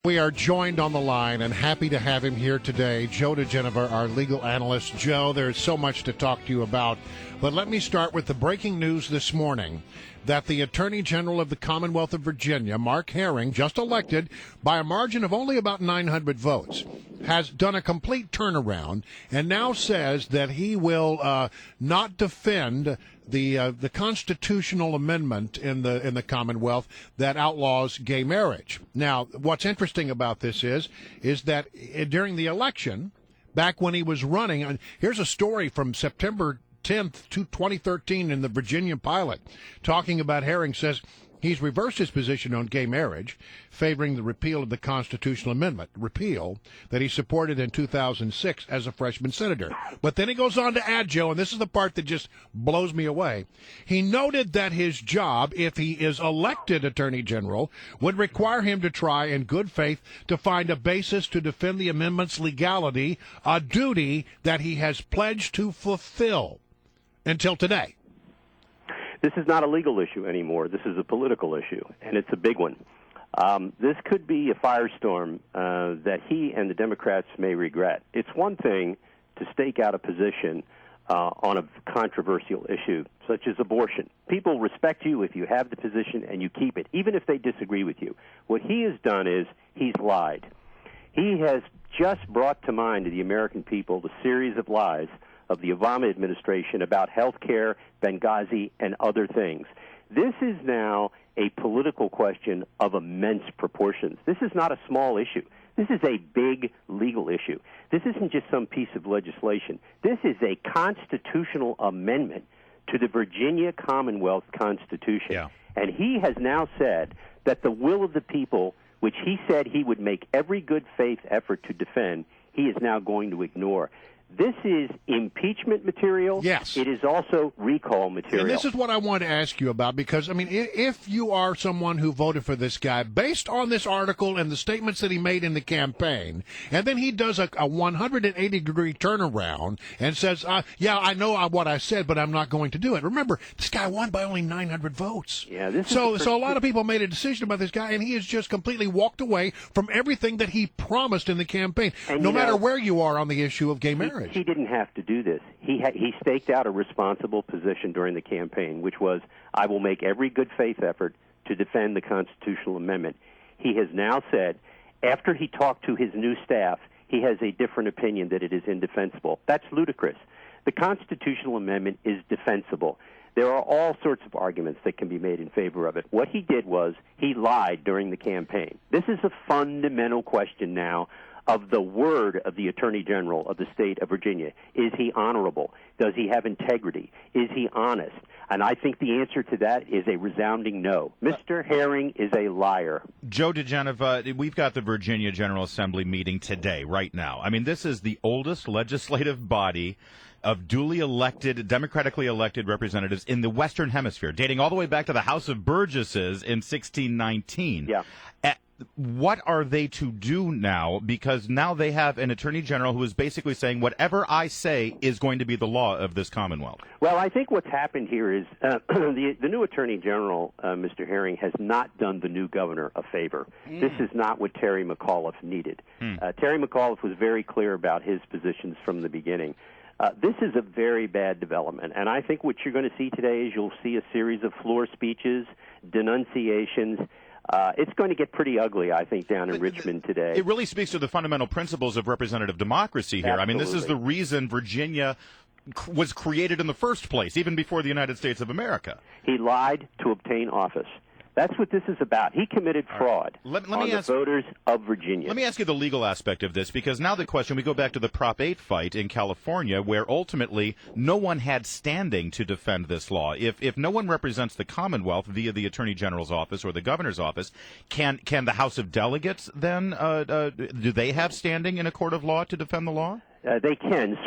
We are joined on the line and happy to have him here today, Joe DiGenova, our legal analyst. Joe, there's so much to talk to you about, but let me start with the breaking news this morning that the Attorney General of the Commonwealth of Virginia, Mark Herring, just elected by a margin of only about 900 votes, has done a complete turnaround and now says that he will not defend the constitutional amendment in the Commonwealth that outlaws gay marriage. Now, what's interesting about this is that during the election, back when he was running, and here's a story from September 10th, 2013 in the Virginia Pilot, talking about Herring says he's reversed his position on gay marriage, favoring the repeal of the constitutional amendment, repeal that he supported in 2006 as a freshman senator. But then he goes on to add, Joe, and this is the part that just blows me away, he noted that his job, if he is elected Attorney General, would require him to try in good faith to find a basis to defend the amendment's legality, a duty that he has pledged to fulfill until today. This is not a legal issue anymore. This is a political issue, and it's a big one. This could be a firestorm that he and the Democrats may regret. It's one thing to stake out a position on a controversial issue, such as abortion. People respect you if you have the position and you keep it, even if they disagree with you. What he has done is he's lied. He has just brought to mind to the American people the series of lies of the Obama administration about health care, Benghazi, and other things. This is now a political question of immense proportions. This is not a small issue. This is a big legal issue. This isn't just some piece of legislation. This is a constitutional amendment to the Virginia Commonwealth Constitution. Yeah. And he has now said that the will of the people, which he said he would make every good faith effort to defend, he is now going to ignore. This is impeachment material. Yes. It is also recall material. And this is what I want to ask you about, because, I mean, if you are someone who voted for this guy, based on this article and the statements that he made in the campaign, and then he does a 180-degree turnaround and says, yeah, I know what I said, but I'm not going to do it. Remember, this guy won by only 900 votes. Yeah, so a lot of people made a decision about this guy, and he has just completely walked away from everything that he promised in the campaign, and no matter where you are on the issue of gay marriage. He didn't have to do this. He staked out a responsible position during the campaign, which was, I will make every good faith effort to defend the constitutional amendment. He has now said, after he talked to his new staff, he has a different opinion that it is indefensible. That's ludicrous. The constitutional amendment is defensible. There are all sorts of arguments that can be made in favor of it. What he did was he lied during the campaign. This is a fundamental question now of the word of the Attorney General of the state of Virginia. Is he honorable? Does he have integrity? Is he honest? And I think the answer to that is a resounding no. Mr. Herring is a liar. Joe DiGenova, we've got the Virginia General Assembly meeting today, right now. I mean, this is the oldest legislative body of duly elected, democratically elected representatives in the Western Hemisphere, dating all the way back to the House of Burgesses in 1619. Yeah. What are they to do now? Because now they have an attorney general who is basically saying whatever I say is going to be the law of this Commonwealth. Well, I think what's happened here is the new attorney general, Mr. Herring, has not done the new governor a favor. This is not what Terry McAuliffe needed. Terry McAuliffe was very clear about his positions from the beginning. This is a very bad development, and I think what you're going to see today is you'll see a series of floor speeches, denunciations. It's going to get pretty ugly, I think, down in Richmond today. It really speaks to the fundamental principles of representative democracy here. Absolutely. I mean, this is the reason Virginia was created in the first place, even before the United States of America. He lied to obtain office. That's what this is about. He committed fraud on the voters of Virginia. Let me ask you the legal aspect of this, because now the question, we go back to the Prop 8 fight in California, where ultimately no one had standing to defend this law. If no one represents the Commonwealth via the Attorney General's office or the Governor's office, can the House of Delegates then, do they have standing in a court of law to defend the law? They can.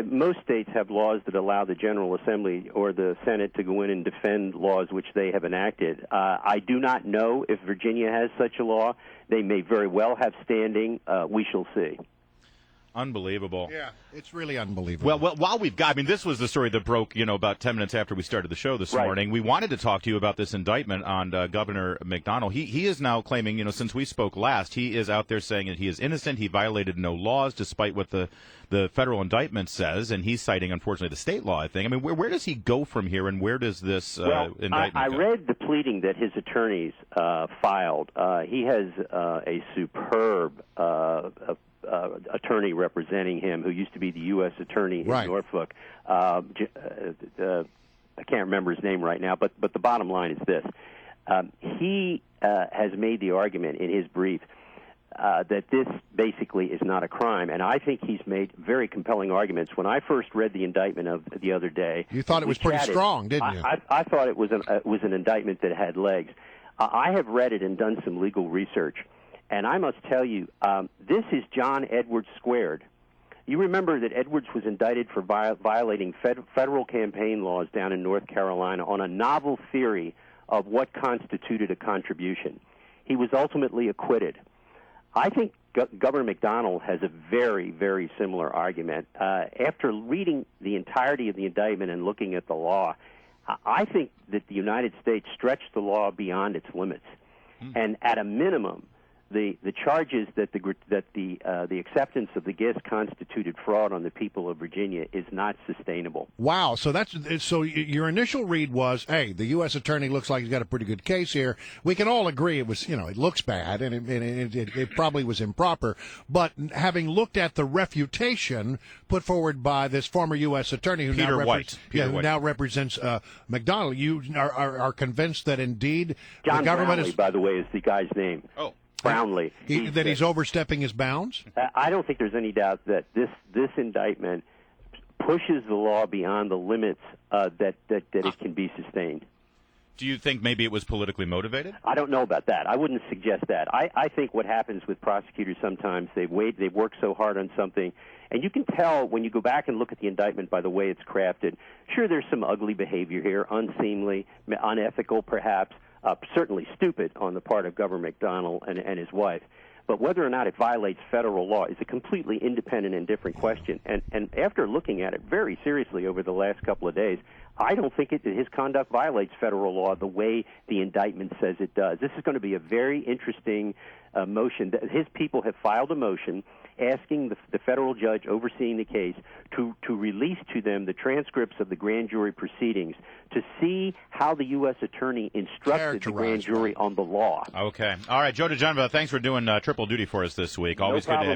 Most states have laws that allow the General Assembly or the Senate to go in and defend laws which they have enacted. I do not know if Virginia has such a law. They may very well have standing. We shall see. Unbelievable. Yeah, it's really unbelievable. Well, while we've got, I mean, this was the story that broke, about 10 minutes after we started the show this morning. We wanted to talk to you about this indictment on Governor McDonnell. He is now claiming, since we spoke last, he is out there saying that he is innocent. He violated no laws, despite what the federal indictment says, and he's citing, unfortunately, the state law, I think. I mean, where does he go from here, and where does this indictment I go? read the pleading that his attorneys filed. He has a superb attorney representing him, who used to be the U.S. attorney in Norfolk. I can't remember his name right now, but the bottom line is this. He has made the argument in his brief that this basically is not a crime, and I think he's made very compelling arguments. When I first read the indictment of the other day, you thought it was pretty strong, didn't you? I thought it was an indictment that had legs. I have read it and done some legal research, and I must tell you, this is John Edwards squared. You remember that Edwards was indicted for violating federal campaign laws down in North Carolina on a novel theory of what constituted a contribution. He was ultimately acquitted. I think Governor McDonnell has a very, very similar argument. After reading the entirety of the indictment and looking at the law, I think that the United States stretched the law beyond its limits. And at a minimum, the charges that the acceptance of the gifts constituted fraud on the people of Virginia is not sustainable. Wow. So your initial read was, hey, the U.S. attorney looks like he's got a pretty good case here. We can all agree it was, it looks bad and it probably was improper. But having looked at the refutation put forward by this former U.S. attorney who now represents McDonnell, you are convinced that indeed John the government Brownlee, by the way, is the guy's name. Oh. Brownlee. He's overstepping his bounds? I don't think there's any doubt that this indictment pushes the law beyond the limits that it can be sustained. Do you think maybe it was politically motivated? I don't know about that. I wouldn't suggest that. I think what happens with prosecutors sometimes, they've worked so hard on something, and you can tell when you go back and look at the indictment by the way it's crafted. Sure, there's some ugly behavior here, unseemly, unethical perhaps, certainly stupid on the part of Governor McDonnell and his wife. But whether or not it violates federal law is a completely independent and different question. And after looking at it very seriously over the last couple of days, I don't think his conduct violates federal law the way the indictment says it does. This is going to be a very interesting motion. His people have filed a motion asking the federal judge overseeing the case to release to them the transcripts of the grand jury proceedings to see how the U.S. attorney instructed the grand jury on the law. Okay. All right, Joe DiGenova, thanks for doing triple duty for us this week. Always good to have